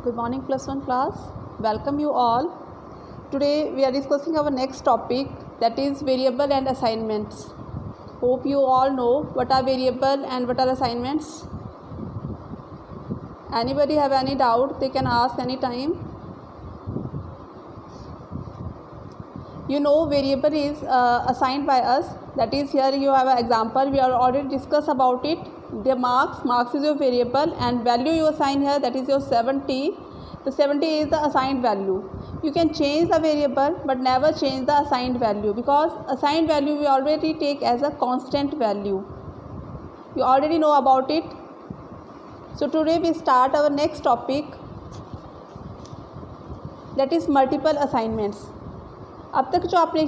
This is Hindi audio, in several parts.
Good morning +1 class. Welcome you all. Today we are discussing our next topic, that is variable and assignments. Hope you all know what are variable and what are assignments. Anybody have any doubt, they can ask anytime. You know variable is assigned by us, that is here you have an example, we are already discussed about it. The marks is your variable and value you assign here, that is your 70. The 70 is the assigned value. You can change the variable but never change the assigned value, because assigned value we already take as a constant value. You already know about it. So today we start our next topic, that is multiple assignments. अब तक जो आपने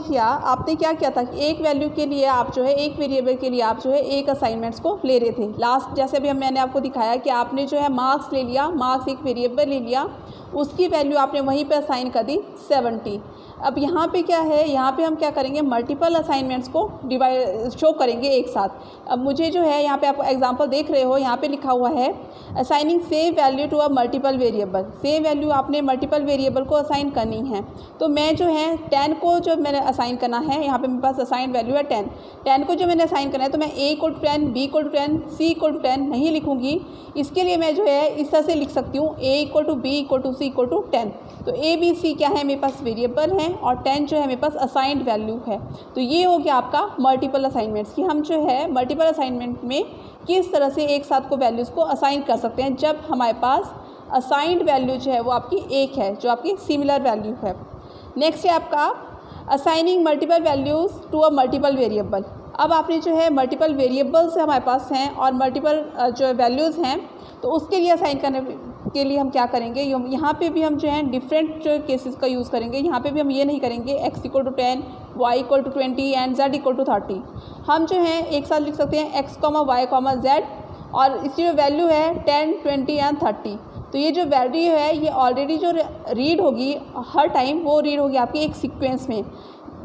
क्या किया था कि एक वैल्यू के लिए आप जो है, एक वेरिएबल के लिए आप जो है एक असाइनमेंट्स को ले रहे थे. लास्ट जैसे भी मैंने आपको दिखाया कि आपने जो है मार्क्स ले लिया, मार्क्स एक वेरिएबल ले लिया, उसकी वैल्यू आपने वहीं पे असाइन कर दी 70. अब यहाँ पे क्या है, यहाँ पे हम क्या करेंगे, मल्टीपल असाइनमेंट्स को शो करेंगे एक साथ. अब मुझे जो है यहाँ पे आप एग्जांपल देख रहे हो, यहाँ पे लिखा हुआ है assigning same value to a multiple variable. Same value आपने मल्टीपल वेरिएबल को असाइन करनी है. तो मैं जो है 10 को जो मैंने असाइन करना है, यहाँ पे मेरे पास असाइन वैल्यू है 10 को जो मैंने असाइन करना है, तो मैं A = 10, B = 10, C = 10 नहीं लिखूँगी. इसके लिए मैं जो है इस तरह से लिख सकती हूँ, A = B = C = 10. तो A B C क्या है, मेरे पास वेरिएबल हैं और 10 जो है मेरे पास असाइंड वैल्यू है. तो ये हो गया आपका मल्टीपल असाइनमेंट्स, कि हम जो है मल्टीपल असाइनमेंट में किस तरह से एक साथ को वैल्यूज़ को असाइन कर सकते हैं जब हमारे पास असाइंड वैल्यू जो है वो आपकी एक है, जो आपकी सिमिलर वैल्यू है. नेक्स्ट है आपका assigning multiple values to a multiple variable. अब आपने जो है मल्टीपल वेरिएबल्स हमारे पास हैं और मल्टीपल जो वैल्यूज़ हैं, तो उसके लिए असाइन करने के लिए हम क्या करेंगे, यहाँ पे भी हम जो है डिफरेंट जो केसेस का यूज़ करेंगे. यहाँ पे भी हम ये नहीं करेंगे x = 10, y = 20 एंड z = 30. हम जो है एक साथ लिख सकते हैं x, y, z, और इसकी जो वैल्यू है 10, 20 एंड 30. तो ये जो वैल्यू है ये ऑलरेडी जो रीड होगी हर टाइम, वो रीड होगी आपकी एक सीक्वेंस में.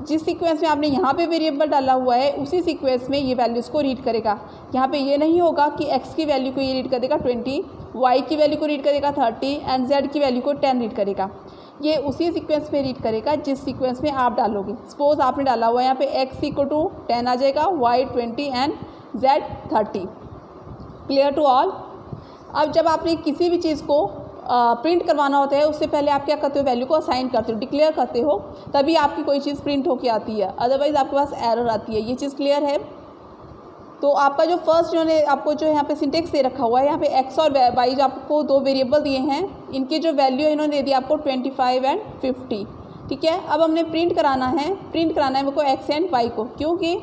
जिस सीक्वेंस में आपने यहाँ पे वेरिएबल डाला हुआ है, उसी सीक्वेंस में ये वैल्यूज़ को रीड करेगा. यहाँ पे ये नहीं होगा कि x की वैल्यू को ये रीड करेगा 20, y की वैल्यू को रीड करेगा 30 एंड z की वैल्यू को 10 रीड करेगा. ये उसी सीक्वेंस में रीड करेगा जिस सीक्वेंस में आप डालोगे. सपोज आपने डाला हुआ है यहाँ पे x = 10 आ जाएगा, y 20 and z 30. Clear to all. अब जब आपने किसी भी चीज़ को प्रिंट करवाना होता है, उससे पहले आप क्या करते हो, वैल्यू को असाइन करते हो, डिक्लेयर करते हो, तभी आपकी कोई चीज़ प्रिंट होके आती है. अदरवाइज़ आपके पास एरर आती है. ये चीज़ क्लियर है. तो आपका जो फर्स्ट इन्होंने आपको जो यहाँ पे सिंटेक्स दे रखा हुआ है, यहाँ पे x और y जो आपको दो वेरिएबल दिए हैं, इनके जो वैल्यू है इन्होंने दे दिया आपको 25 एंड 50. ठीक है. अब हमने प्रिंट कराना है मेरे को x एंड y को, क्योंकि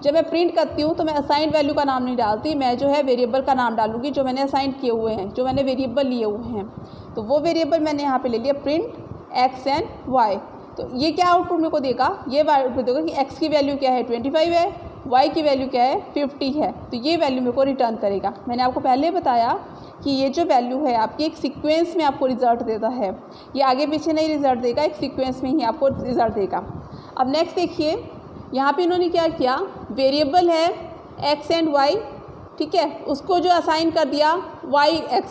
जब मैं प्रिंट करती हूँ तो मैं असाइंड वैल्यू का नाम नहीं डालती, मैं जो है वेरिएबल का नाम डालूंगी जो मैंने असाइन किए हुए हैं, जो मैंने वेरिएबल लिए हुए हैं. तो वो वेरिएबल मैंने यहाँ पे ले लिया प्रिंट x एंड y. तो ये क्या आउटपुट मेरे को देगा, ये आउटपुट देगा कि x की वैल्यू क्या है 25 है, y की वैल्यू क्या है 50 है. तो ये वैल्यू मेरे को रिटर्न करेगा. मैंने आपको पहले बताया कि ये जो वैल्यू है आपकी एक सीक्वेंस में आपको रिजल्ट देता है, ये आगे पीछे नहीं रिजल्ट देगा, एक सीक्वेंस में ही आपको रिजल्ट देगा. अब नेक्स्ट देखिए, यहाँ पे इन्होंने क्या किया, वेरिएबल है x एंड y, ठीक है, उसको जो असाइन कर दिया yx.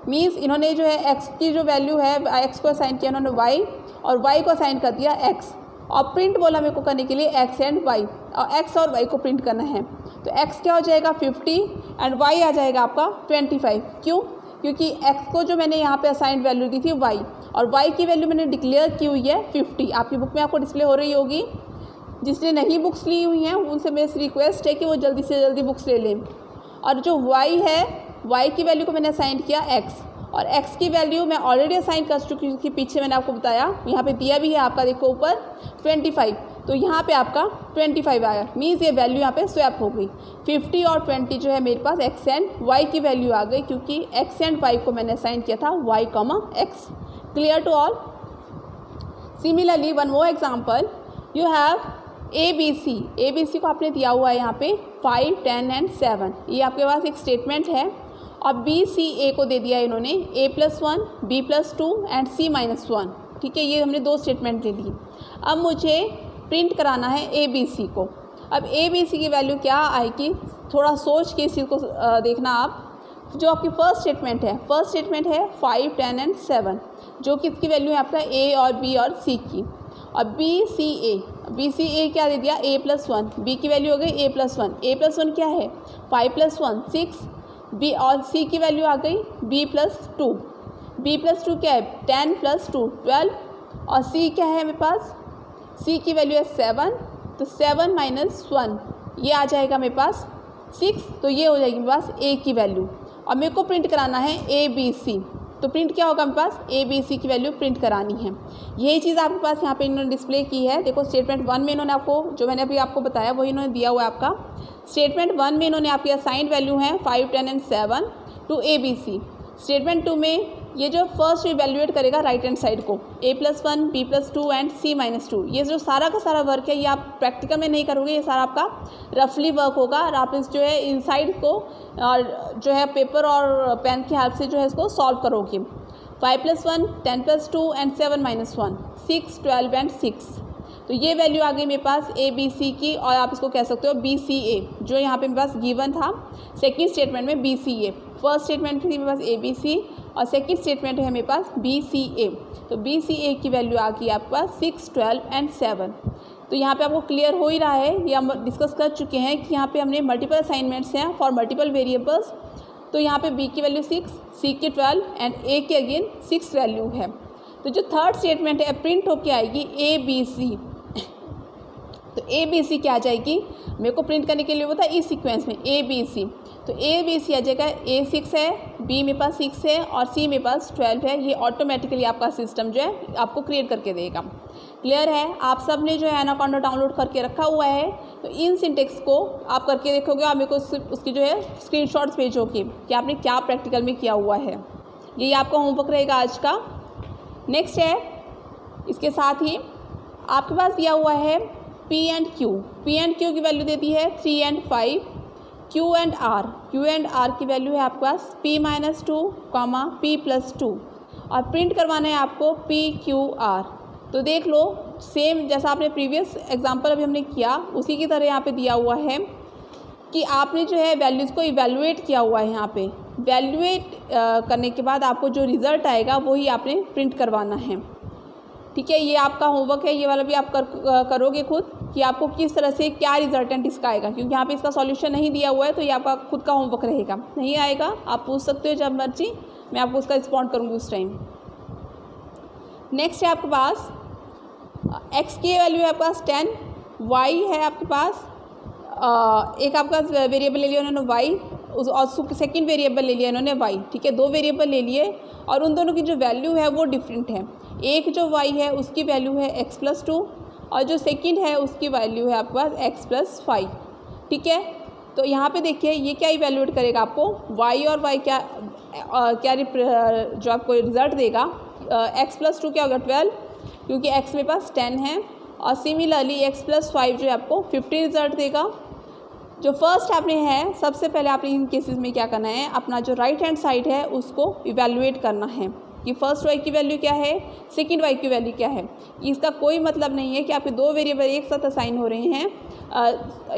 मीन्स इन्होंने जो है x की जो वैल्यू है, x को असाइन किया इन्होंने y, और y को असाइन कर दिया x. और प्रिंट बोला मेरे को करने के लिए x एंड y, और x और y को प्रिंट करना है. तो x क्या हो जाएगा 50 एंड y आ जाएगा आपका 25. क्यों? क्योंकि x को जो मैंने यहाँ पे असाइन वैल्यू दी थी y, और y की वैल्यू मैंने डिक्लेयर की हुई है 50. आपकी बुक में आपको डिस्प्ले हो रही होगी. जिसने नहीं बुक्स ली हुई हैं उनसे मेरी रिक्वेस्ट है कि वो जल्दी से जल्दी बुक्स ले लें. और जो y है, y की वैल्यू को मैंने असाइन किया x, और x की वैल्यू मैं ऑलरेडी असाइन कर चुकी हूँ, पीछे मैंने आपको बताया, यहाँ पे दिया भी है आपका, देखो ऊपर 25. तो यहाँ पे आपका 25 आया. मीन्स ये वैल्यू यहाँ पे स्वैप हो गई. 50 और 20 जो है मेरे पास x एंड y की वैल्यू आ गई, क्योंकि x एंड y को मैंने असाइन किया था y, x. Clear to all. Similarly one more example, you have ABC को आपने दिया हुआ है यहाँ पे 5, 10 एंड 7. ये आपके पास एक स्टेटमेंट है. और BCA को दे दिया इन्होंने A+1, B+2 एंड C-1. ठीक है, ये हमने दो स्टेटमेंट दे दी. अब मुझे प्रिंट कराना है ABC को. अब ABC की वैल्यू क्या आएगी, थोड़ा सोच के इस चीज़ को देखना आप. जो आपकी फर्स्ट स्टेटमेंट है 5, 10 एंड 7, जो कि इसकी वैल्यू है आपका ए और बी और सी की। और बी सी ए क्या दे दिया, a+1, बी की वैल्यू हो गई a+1, a+1 क्या है 5 + 1 6, बी और सी की वैल्यू आ गई b+2, b+2 क्या है 10 + 2 12, और सी क्या है मेरे पास, सी की वैल्यू है 7, तो 7 - 1 ये आ जाएगा मेरे पास 6, तो ये हो जाएगी मेरे पास ए की वैल्यू। और मेरे को प्रिंट कराना है ABC, तो प्रिंट क्या होगा मेरे पास ABC की वैल्यू प्रिंट करानी है। यही चीज़ आपके पास यहाँ पे इन्होंने डिस्प्ले की है। देखो स्टेटमेंट 1 में इन्होंने आपको जो मैंने अभी आपको बताया वही इन्होंने दिया हुआ है आपका। स्टेटमेंट 1 में इन्होंने आपकी असाइंड वैल्यू है 5, 10 एंड 7 टू ABC। स्टेटमेंट 2 में ये जो फर्स्ट इवेल्युएट करेगा राइट हैंड साइड को A+1, B+2 एंड C-2। ये जो सारा का सारा वर्क है ये आप प्रैक्टिकल में नहीं करोगे, ये सारा आपका रफली वर्क होगा और आप इस जो है इनसाइड को और जो है पेपर और पेन की हेल्प से जो है इसको सॉल्व करोगे। 5 + 1 10 + 2 एंड 7 - 1 6 12 एंड 6, तो ये वैल्यू आ गई मेरे पास ABC की, और आप इसको कह सकते हो BCA, जो यहाँ पे मेरे पास गिवन था सेकंड स्टेटमेंट में BCA। फर्स्ट स्टेटमेंट थी मेरे पास ABC और सेकंड स्टेटमेंट है मेरे पास BCA, तो BCA की वैल्यू आ गई आपके पास 6 12 एंड 7। तो यहाँ पे आपको क्लियर हो ही रहा है, ये हम डिस्कस कर चुके हैं कि यहाँ पे हमने मल्टीपल असाइनमेंट्स हैं फॉर मल्टीपल वेरिएबल्स। तो यहाँ पे B की वैल्यू 6, C की 12 एंड A की अगेन 6 वैल्यू है। तो जो थर्ड स्टेटमेंट है प्रिंट होके आएगी ABC, तो ABC क्या आ जाएगी, मेरे को प्रिंट करने के लिए होता है इस सीक्वेंस में ABC, तो ABC आ जाएगा A 6 है, B मेरे पास 6 है और C मेरे पास 12 है। ये ऑटोमेटिकली आपका सिस्टम जो है आपको क्रिएट करके देगा। क्लियर है, आप सब ने जो है एनाकोंडा डाउनलोड करके रखा हुआ है, तो इन सिंटेक्स को आप करके देखोगे और मेरे को उसकी जो है स्क्रीनशॉट्स भेजोगे कि आपने क्या प्रैक्टिकल में किया हुआ है। यही आपका होमवर्क रहेगा आज का। नेक्स्ट है, इसके साथ ही आपके पास दिया हुआ है P एंड Q की वैल्यू देती है 3 एंड 5, Q एंड R की वैल्यू है आपके पास P-2, P+2, और प्रिंट करवाना है आपको PQR। तो देख लो सेम जैसा आपने प्रीवियस एग्जांपल अभी हमने किया उसी की तरह यहाँ पे दिया हुआ है कि आपने जो है वैल्यूज़ को इवैल्यूएट किया हुआ है। यहाँ पे वैल्यूएट करने के बाद आपको जो रिज़ल्ट आएगा वही आपने प्रिंट करवाना है। ठीक है, ये आपका होमवर्क है, ये वाला भी आप करोगे खुद कि आपको किस तरह से क्या रिजल्टेंट इसका आएगा, क्योंकि यहाँ पे इसका सॉल्यूशन नहीं दिया हुआ है, तो ये आपका खुद का होमवर्क रहेगा। नहीं आएगा आप पूछ सकते हो जब मर्जी, मैं आपको उसका रिस्पॉन्ड करूँगी उस टाइम। नेक्स्ट है आपके पास x की वैल्यू है आपके पास 10, y है आपके पास एक आपका वेरिएबल ले लिया उन्होंने y, और सेकेंड वेरिएबल ले लिया इन्होंने y। ठीक है, दो वेरिएबल ले लिए और उन दोनों की जो वैल्यू है वो डिफरेंट है। एक जो y है उसकी वैल्यू है x+2 और जो सेकंड है उसकी वैल्यू है आपके पास x+5। ठीक है, तो यहाँ पे देखिए ये क्या इवैल्यूएट करेगा आपको y और y क्या जो आपको रिज़ल्ट देगा x+2 क्या होगा 12, क्योंकि x मेरे पास 10 है, और सिमिलरली x+5 जो है आपको 15 रिज़ल्ट देगा। जो फर्स्ट आपने है सबसे पहले आपने इन केसेस में क्या करना है, अपना जो राइट हैंड साइड है उसको इवैल्यूएट करना है कि फर्स्ट y की वैल्यू क्या है, सेकंड y की वैल्यू क्या है। इसका कोई मतलब नहीं है कि आपके दो वेरिएबल एक साथ असाइन हो रहे हैं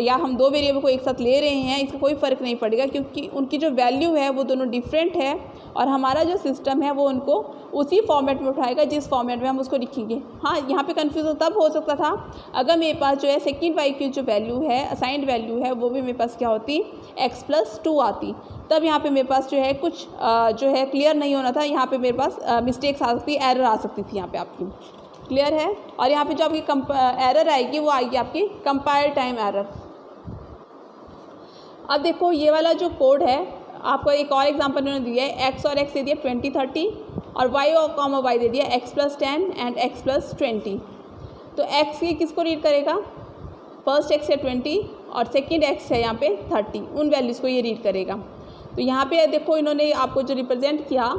या हम दो वेरिएबल को एक साथ ले रहे हैं, इसका कोई फ़र्क नहीं पड़ेगा, क्योंकि उनकी जो वैल्यू है वो दोनों डिफरेंट है और हमारा जो सिस्टम है वो उनको उसी फॉर्मेट में उठाएगा जिस फॉर्मेट में हम उसको लिखेंगे। हाँ, यहाँ पे कन्फ्यूज़न तब हो सकता था अगर मेरे पास जो है सेकंड y की जो वैल्यू है असाइंड वैल्यू है वो भी मेरे पास क्या होती x+2 आती, तब यहाँ पे मेरे पास जो है कुछ जो है क्लियर नहीं होना था, यहाँ पे मेरे पास मिस्टेक्स आ सकती, एरर आ सकती थी यहाँ पे आपकी। क्लियर है, और यहाँ पे जो आपकी एरर आएगी वो आएगी आपकी कंपाइल टाइम एरर। अब देखो ये वाला जो कोड है आपको एक और एग्जांपल उन्होंने दिया है, x और x दे दिया 20 30 और y और y दे दिया x+10 एंड x+20। तो x ये किसको रीड करेगा, फर्स्ट x है 20 और सेकंड x है यहाँ पे 30, उन वैल्यूज़ को ये रीड करेगा। तो यहाँ पे देखो इन्होंने आपको जो रिप्रेजेंट किया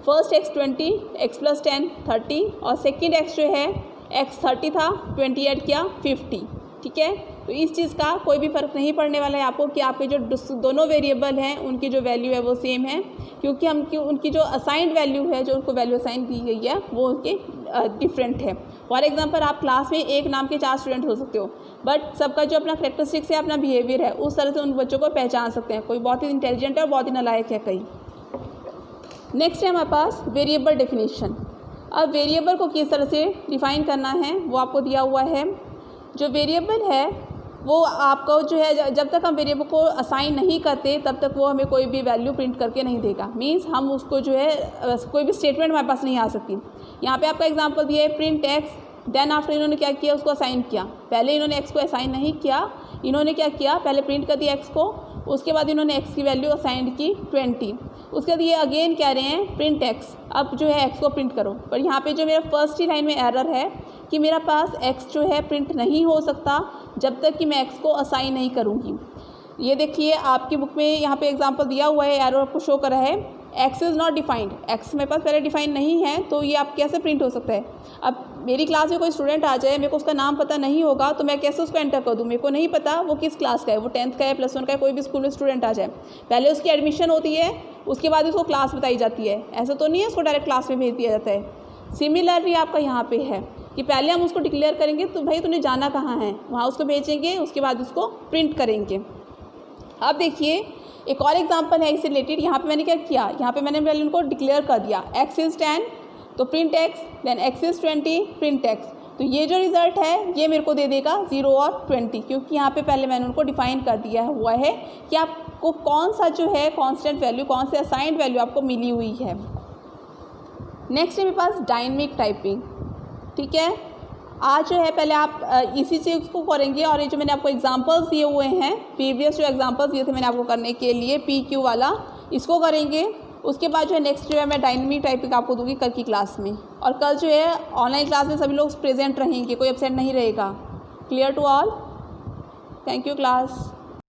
फर्स्ट x 20, x+10 30 और सेकंड x जो है x 30 था 28 किया 50। ठीक है, तो इस चीज़ का कोई भी फ़र्क नहीं पड़ने वाला है आपको कि आपके जो दोनों वेरिएबल हैं उनकी जो वैल्यू है वो सेम है, क्योंकि उनकी जो असाइंड वैल्यू है, जो उनको वैल्यू असाइन की गई है, वो उनके डिफरेंट है। फॉर एग्जांपल आप क्लास में एक नाम के 4 स्टूडेंट हो सकते हो, बट सबका जो अपना करेक्टरिस्टिक्स है, अपना बिहेवियर है, उस तरह से उन बच्चों को पहचान सकते हैं। कोई बहुत ही इंटेलिजेंट है और बहुत ही नालायक है कई। नेक्स्ट है हमारे पास वेरिएबल डेफिनेशन। अब वेरिएबल को किस तरह से डिफाइन करना है वो आपको दिया हुआ है। जो वेरिएबल है वो आपको जो है, जब तक हम वेरिएबल को असाइन नहीं करते तब तक वो हमें कोई भी वैल्यू प्रिंट करके नहीं देगा। मींस हम उसको जो है कोई भी स्टेटमेंट हमारे पास नहीं आ सकती। यहाँ पे आपका एग्जांपल दिया है प्रिंट एक्स, देन आफ्टर इन्होंने क्या किया, उसको असाइन किया। पहले इन्होंने एक्स को असाइन नहीं किया, इन्होंने क्या किया, पहले प्रिंट कर दिया एक्स को, उसके बाद इन्होंने एक्स की वैल्यू असाइन की 20। उसके बाद ये अगेन कह रहे हैं प्रिंट एक्स, अब जो है एक्स को प्रिंट करो। पर यहाँ पे जो मेरा फर्स्ट ही लाइन में एरर है कि मेरा पास एक्स जो है प्रिंट नहीं हो सकता जब तक कि मैं एक्स को असाइन नहीं करूँगी। ये देखिए आपकी बुक में यहाँ पे एग्जांपल दिया हुआ है, एरर आपको शो कर रहा है x is not defined. X मेरे पास पहले डिफाइन नहीं है, तो ये आप कैसे प्रिंट हो सकता है। अब मेरी क्लास में कोई स्टूडेंट आ जाए, मेरे को उसका नाम पता नहीं होगा, तो मैं कैसे उसको एंटर कर दूँ। मेरे को नहीं पता वो किस क्लास का है, वो 10th का है, +1 का है, कोई भी स्कूल में स्टूडेंट आ जाए, पहले उसकी एडमिशन होती है, उसके बाद उसको क्लास बताई जाती है। ऐसा तो नहीं है उसको डायरेक्ट क्लास में भेज दिया जाता है। सिमिलरली आपका यहाँ पे है कि पहले हम उसको डिक्लेयर करेंगे, तो भाई तूने जाना कहाँ है, वहाँ उसको भेजेंगे, उसके बाद उसको प्रिंट करेंगे। अब देखिए एक और एग्जांपल है इससे रिलेटेड। यहाँ पे मैंने क्या किया, यहाँ पे मैंने वैल्यू उनको डिक्लेयर कर दिया x इज़ 10, तो print x, then x is 20, print x। तो ये जो रिज़ल्ट है ये मेरे को दे देगा 0 और 20, क्योंकि यहाँ पे पहले मैंने उनको डिफाइन कर दिया हुआ है कि आपको कौन सा जो है कांस्टेंट वैल्यू, कौन से असाइंड वैल्यू आपको मिली हुई है। नेक्स्ट है मेरे पास डायनेमिक टाइपिंग। ठीक है, आज जो है पहले आप इसी चीज़ को करेंगे, और ये जो मैंने आपको एग्जांपल्स दिए हुए हैं, प्रीवियस जो एग्जांपल्स दिए थे मैंने आपको करने के लिए PQ वाला, इसको करेंगे। उसके बाद जो है नेक्स्ट जो है मैं डायनेमिक टाइपिंग आपको दूंगी कल की क्लास में। और कल जो है ऑनलाइन क्लास में सभी लोग प्रेजेंट रहेंगे, कोई एब्सेंट नहीं रहेगा। Clear to all? Thank you class.